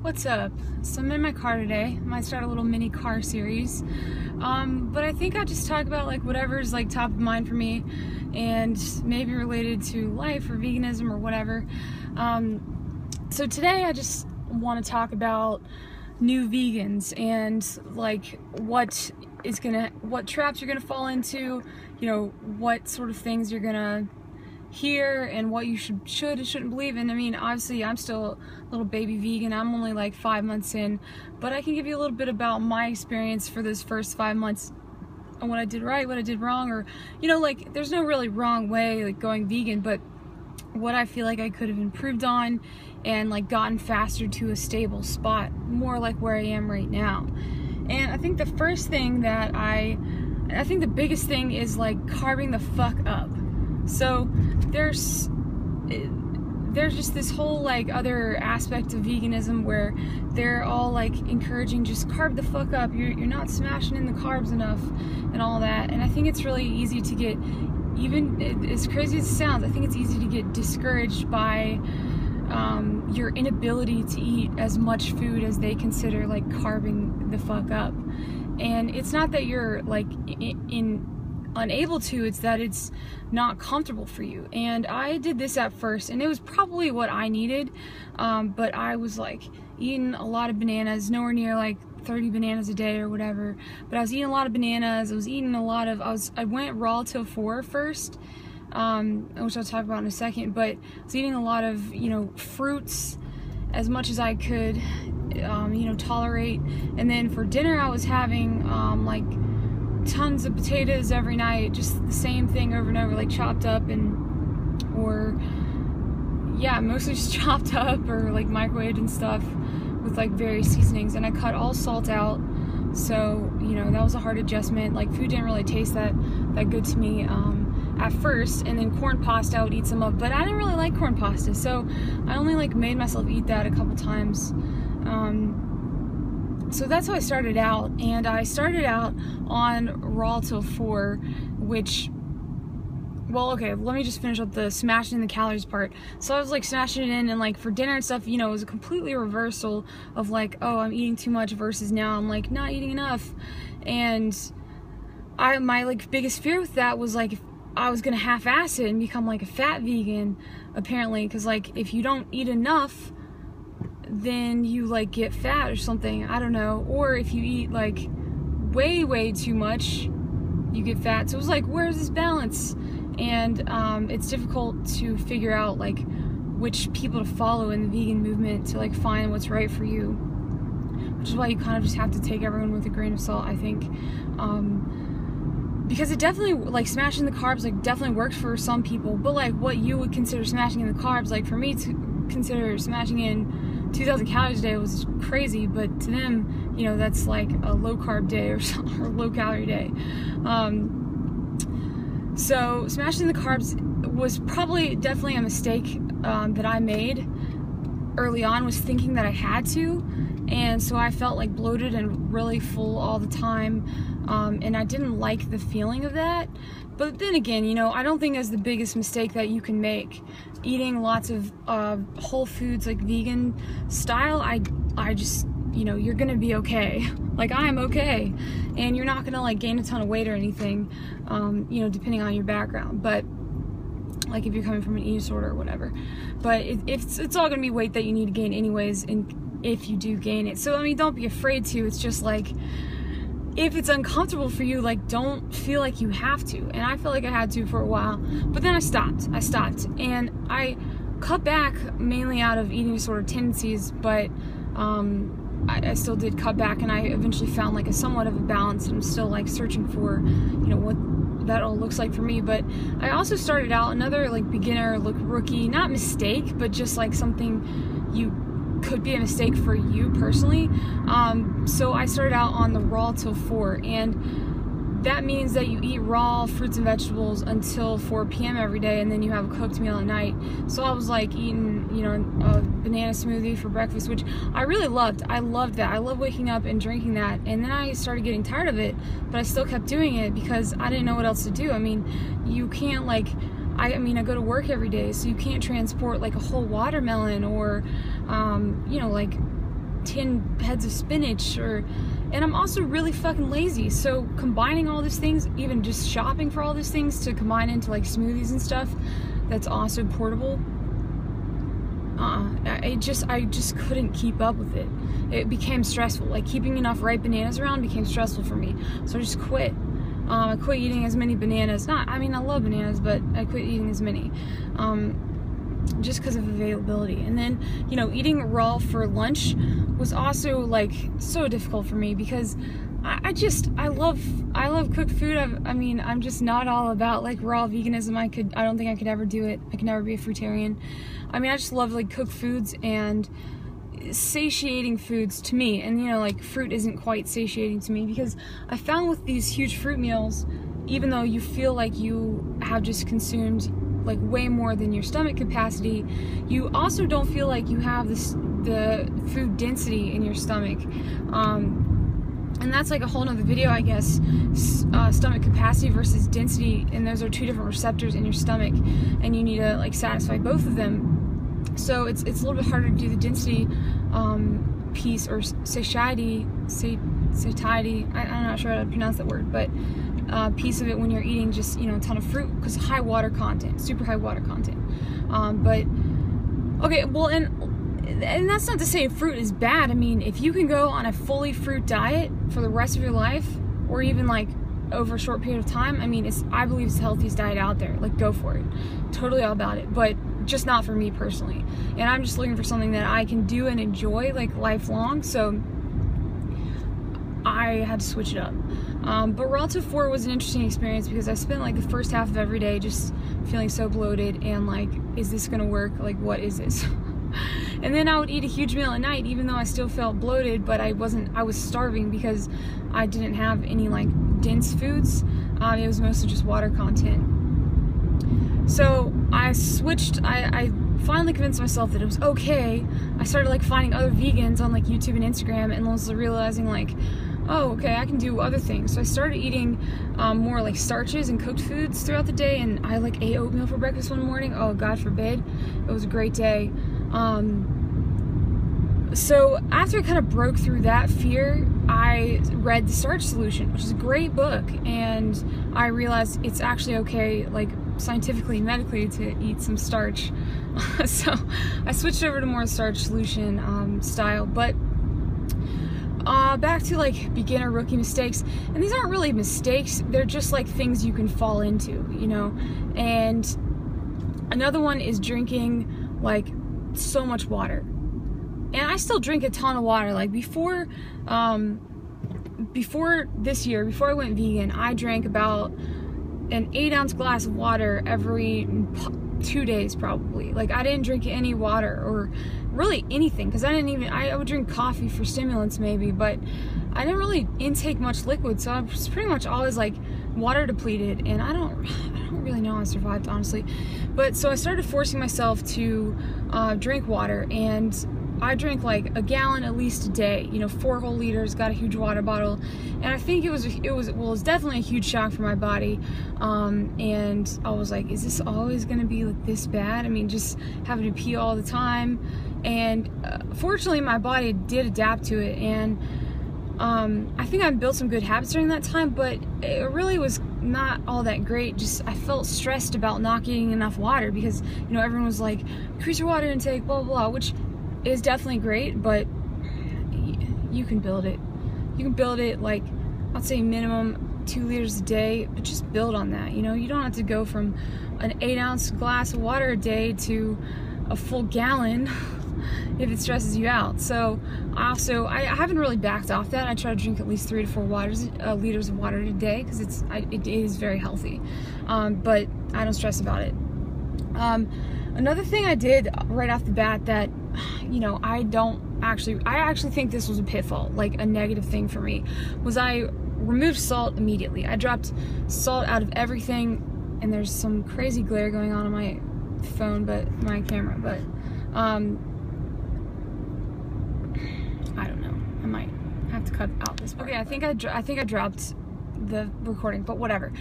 What's up? So I'm in my car today. Might start a little mini car series. But I think I'll just talk about like whatever's like top of mind for me and maybe related to life or veganism or whatever. So today I just want to talk about new vegans and like what traps you're gonna fall into, what sort of things you're gonna hear and what you should and shouldn't believe in. I mean, obviously I'm still a little baby vegan. I'm only like 5 months in, but I can give you a little bit about my experience for those first 5 months and what I did right, what I did wrong, or like there's no really wrong way like going vegan, but what I feel like I could have improved on and like gotten faster to a stable spot, more like where I am right now. And I think the first thing that I think the biggest thing is like carving the fuck up. So there's just this whole like other aspect of veganism where they're all like encouraging just carb the fuck up, you're not smashing in the carbs enough and all that. And I think it's really easy to get, even as crazy as it sounds, I think it's easy to get discouraged by your inability to eat as much food as they consider like carving the fuck up. And it's not that you're like unable to, it's that it's not comfortable for you. And I did this at first and it was probably what I needed, but I was like eating a lot of bananas, nowhere near like 30 bananas a day or whatever, but I was eating a lot of bananas. I was eating a lot of, I went raw till 4 first, which I'll talk about in a second, but I was eating a lot of fruits as much as I could tolerate. And then for dinner I was having like tons of potatoes every night, just the same thing over and over, like chopped up mostly just chopped up or like microwaved and stuff with like various seasonings. And I cut all salt out, so that was a hard adjustment. Like food didn't really taste that good to me at first. And then corn pasta, I would eat some of, but I didn't really like corn pasta, so I only like made myself eat that a couple times. So that's how I started out, and I started out on raw till 4, which, well, okay, let me just finish up the smashing in the calories part. So I was like smashing it in, and like for dinner and stuff, it was a completely reversal of like, oh, I'm eating too much versus now I'm like not eating enough. And my like biggest fear with that was like if I was gonna half-ass it and become like a fat vegan, apparently, because like if you don't eat enough, then you like get fat or something, I don't know. Or if you eat like way too much, you get fat. So it was like, where's this balance? And it's difficult to figure out like which people to follow in the vegan movement to like find what's right for you, which is why you kind of just have to take everyone with a grain of salt, I think. Because it definitely, like smashing the carbs like definitely works for some people, but like what you would consider smashing in the carbs, like for me to consider smashing in 2,000 calories a day was crazy, but to them, that's like a low carb day or low calorie day. So smashing the carbs was definitely a mistake that I made early on, was thinking that I had to, and so I felt like bloated and really full all the time, and I didn't like the feeling of that. But then again, I don't think it's the biggest mistake that you can make. Eating lots of whole foods like vegan style, I just, you're gonna be okay. Like I'm okay, and you're not gonna like gain a ton of weight or anything, depending on your background. But like if you're coming from an eating disorder or whatever, but it's all gonna be weight that you need to gain anyways, and if you do gain it. So I mean, don't be afraid to. It's just like, if it's uncomfortable for you, like don't feel like you have to. And I felt like I had to for a while, but then I stopped, and I cut back mainly out of eating disorder tendencies, but I still did cut back, and I eventually found like a somewhat of a balance, and I'm still like searching for what that all looks like for me. But I also started out another like beginner, like rookie, not mistake, but just like something could be a mistake for you personally. So I started out on the raw till 4, and that means that you eat raw fruits and vegetables until 4 p.m. every day, and then you have a cooked meal at night. So I was like eating, a banana smoothie for breakfast, which I really loved. I loved that. I love waking up and drinking that. And then I started getting tired of it, but I still kept doing it because I didn't know what else to do. I mean, you can't like, I go to work every day, so you can't transport like a whole watermelon or, like 10 heads of spinach, and I'm also really fucking lazy. So combining all these things, even just shopping for all these things to combine into like smoothies and stuff that's also portable, I just couldn't keep up with it. It became stressful. Like keeping enough ripe bananas around became stressful for me. So I just quit. I quit eating as many bananas. I love bananas, but I quit eating as many. Just because of availability. And then, you know, eating raw for lunch was also like so difficult for me because I love cooked food. I'm just not all about like raw veganism. I don't think I could ever do it. I could never be a fruitarian. I just love like cooked foods and satiating foods to me. And you know, like fruit isn't quite satiating to me because I found with these huge fruit meals, even though you feel like you have just consumed like way more than your stomach capacity, you also don't feel like you have the food density in your stomach. And that's like a whole nother video, I guess. Stomach capacity versus density, and those are two different receptors in your stomach, and you need to like satisfy both of them. So it's a little bit harder to do the density piece, or satiety. I'm not sure how to pronounce that word, but piece of it when you're eating just, you know, a ton of fruit, because high water content, super high water content. But okay, well, and that's not to say fruit is bad. I mean, if you can go on a fully fruit diet for the rest of your life, or even like over a short period of time, I believe it's the healthiest diet out there. Like, go for it. Totally all about it, but just not for me personally. And I'm just looking for something that I can do and enjoy like lifelong. So I had to switch it up. But Raw to 4 was an interesting experience because I spent like the first half of every day just feeling so bloated and like, is this gonna work? Like, what is this? And then I would eat a huge meal at night, even though I still felt bloated, but I was starving because I didn't have any like dense foods. It was mostly just water content. So I switched. I finally convinced myself that it was okay. I started like finding other vegans on like YouTube and Instagram, and was realizing like, oh, okay, I can do other things. So I started eating more like starches and cooked foods throughout the day, and I like ate oatmeal for breakfast one morning. Oh, God forbid. It was a great day. So after I kind of broke through that fear, I read The Starch Solution, which is a great book, and I realized it's actually okay, like scientifically and medically, to eat some starch. So I switched over to more Starch Solution style. But back to like beginner rookie mistakes, and these aren't really mistakes, they're just like things you can fall into, you know. And another one is drinking like so much water. And I still drink a ton of water. Like before this year, before I went vegan, I drank about an 8-ounce glass of water every 2 days probably. Like, I didn't drink any water or really anything, because I would drink coffee for stimulants maybe, but I didn't really intake much liquid, so I was pretty much always like water depleted, and I don't really know how I survived, honestly. But so I started forcing myself to drink water, and I drank like a gallon at least a day, you know, 4 whole liters, got a huge water bottle. And I think it was definitely a huge shock for my body. And I was like, is this always going to be like this bad? I mean, just having to pee all the time. And fortunately, my body did adapt to it. And I think I built some good habits during that time, but it really was not all that great. Just, I felt stressed about not getting enough water because, you know, everyone was like, increase your water intake, blah, blah, blah, which is definitely great, but you can build it. You can build it, like, I'd say minimum 2 liters a day, but just build on that, you know? You don't have to go from an 8-ounce glass of water a day to a full gallon if it stresses you out. So I haven't really backed off that. I try to drink at least 3 to 4 liters of water a day, because it is very healthy, but I don't stress about it. Another thing I did right off the bat that, you know, I actually think this was a pitfall, like a negative thing for me, was I removed salt immediately. I dropped salt out of everything, and there's some crazy glare going on my phone, but my camera, but I don't know. I might have to cut out this part. Okay, I think I dropped the recording, but whatever.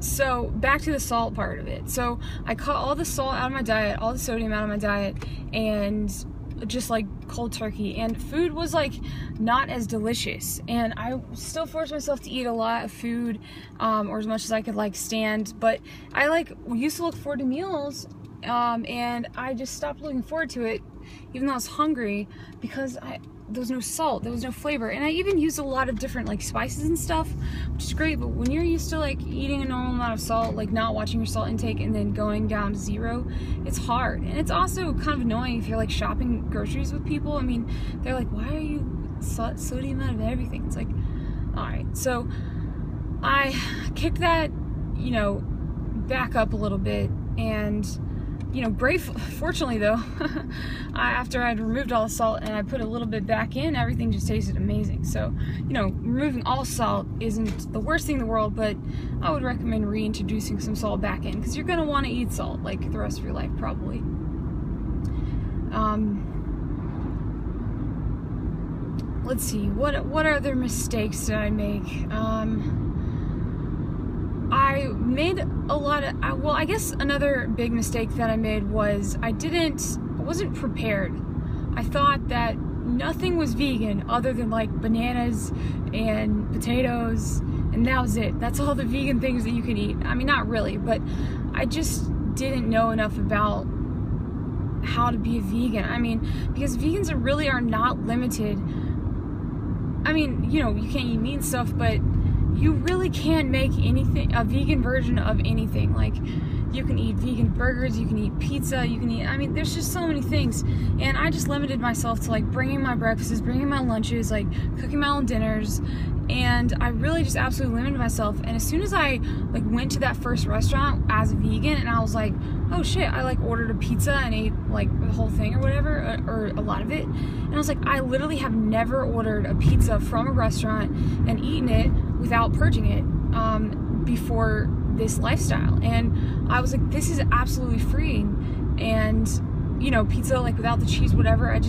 So back to the salt part of it. So I cut all the salt out of my diet, all the sodium out of my diet, and just like cold turkey, and food was like not as delicious, and I still forced myself to eat a lot of food, or as much as I could like stand, but I like used to look forward to meals, and I just stopped looking forward to it even though I was hungry, because there was no salt, there was no flavor, and I even used a lot of different like spices and stuff, which is great, but when you're used to like eating a normal amount of salt, like not watching your salt intake and then going down to 0, it's hard. And it's also kind of annoying if you're like shopping groceries with people. I mean, they're like, why are you sodium out of everything? It's like, alright, so I kicked that, you know, back up a little bit, and you know, fortunately though, after I'd removed all the salt and I put a little bit back in, everything just tasted amazing. So, you know, removing all salt isn't the worst thing in the world, but I would recommend reintroducing some salt back in, because you're going to want to eat salt like the rest of your life probably. Let's see, what other mistakes did I make? I made a lot of, well, I guess another big mistake that I made was I wasn't prepared. I thought that nothing was vegan other than like bananas and potatoes, and that was it. That's all the vegan things that you can eat. I mean, not really, but I just didn't know enough about how to be a vegan. I mean, because vegans really are not limited. I mean, you know, you can't eat meat and stuff, but you really can make anything, a vegan version of anything. Like, you can eat vegan burgers, you can eat pizza, you can eat, I mean, there's just so many things. And I just limited myself to like bringing my breakfasts, bringing my lunches, like cooking my own dinners, and I really just absolutely limited myself. And as soon as I like went to that first restaurant as a vegan, and I was like, oh shit, I like ordered a pizza and ate like the whole thing or whatever, or a lot of it, and I was like, I literally have never ordered a pizza from a restaurant and eaten it without purging it before this lifestyle. And I was like, this is absolutely freeing. And you know, pizza like without the cheese, whatever, it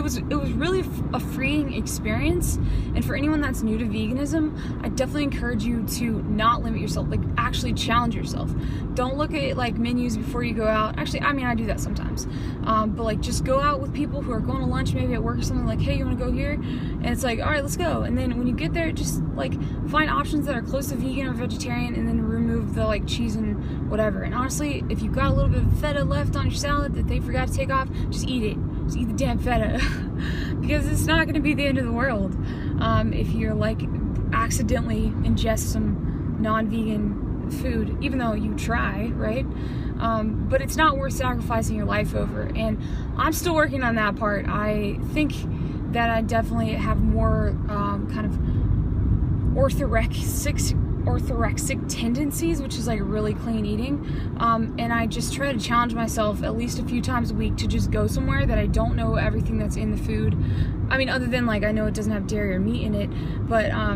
was really a freeing experience. And for anyone that's new to veganism, I definitely encourage you to not limit yourself, like actually challenge yourself. Don't look at like menus before you go out. Actually, I mean, I do that sometimes, but like just go out with people who are going to lunch, maybe at work or something, like, hey, you want to go here? And it's like, all right, let's go. And then when you get there, just like find options that are close to vegan or vegetarian, and then remove the like cheese and whatever. And honestly, if you've got a little bit of feta left on your salad that they forgot to take off, just eat it. Just eat the damn feta, because it's not going to be the end of the world if you're like accidentally ingest some non-vegan food, even though you try, right? But it's not worth sacrificing your life over, and I'm still working on that part. I think that I definitely have more kind of orthorexic tendencies, which is like really clean eating, and I just try to challenge myself at least a few times a week to just go somewhere that I don't know everything that's in the food. I mean, other than like I know it doesn't have dairy or meat in it, but I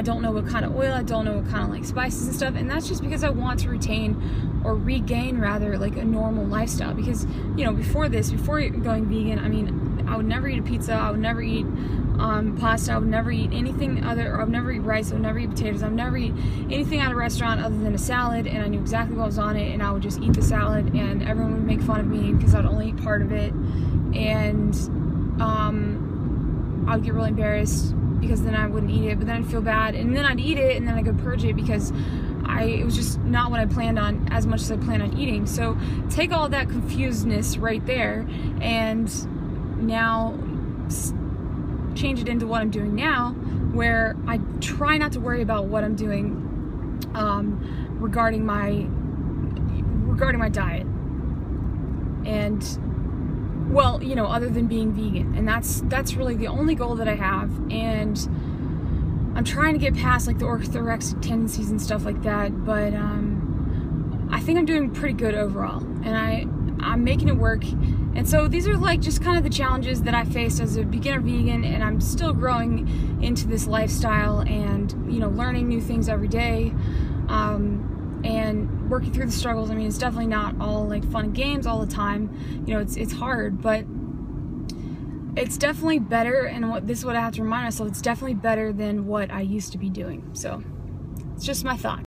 don't know what kind of oil, I don't know what kind of like spices and stuff, and that's just because I want to regain rather like a normal lifestyle. Because, you know, before going vegan, I mean, I would never eat a pizza, I would never eat pasta, I would never eat anything other, or I would never eat rice, I would never eat potatoes, I would never eat anything at a restaurant other than a salad, and I knew exactly what was on it, and I would just eat the salad, and everyone would make fun of me because I'd only eat part of it, and I would get really embarrassed because then I wouldn't eat it, but then I'd feel bad, and then I'd eat it, and then I'd go purge it because it was just not what I planned on as much as I planned on eating. So take all that confusedness right there, and now change it into what I'm doing now, where I try not to worry about what I'm doing regarding my diet, and, well, you know, other than being vegan. And that's really the only goal that I have, and I'm trying to get past like the orthorexic tendencies and stuff like that, but I think I'm doing pretty good overall, and I'm making it work. And so these are like just kind of the challenges that I faced as a beginner vegan, and I'm still growing into this lifestyle, and, you know, learning new things every day, and working through the struggles. I mean, it's definitely not all like fun and games all the time. You know, it's hard, but it's definitely better, and this is what I have to remind myself, it's definitely better than what I used to be doing. So it's just my thought.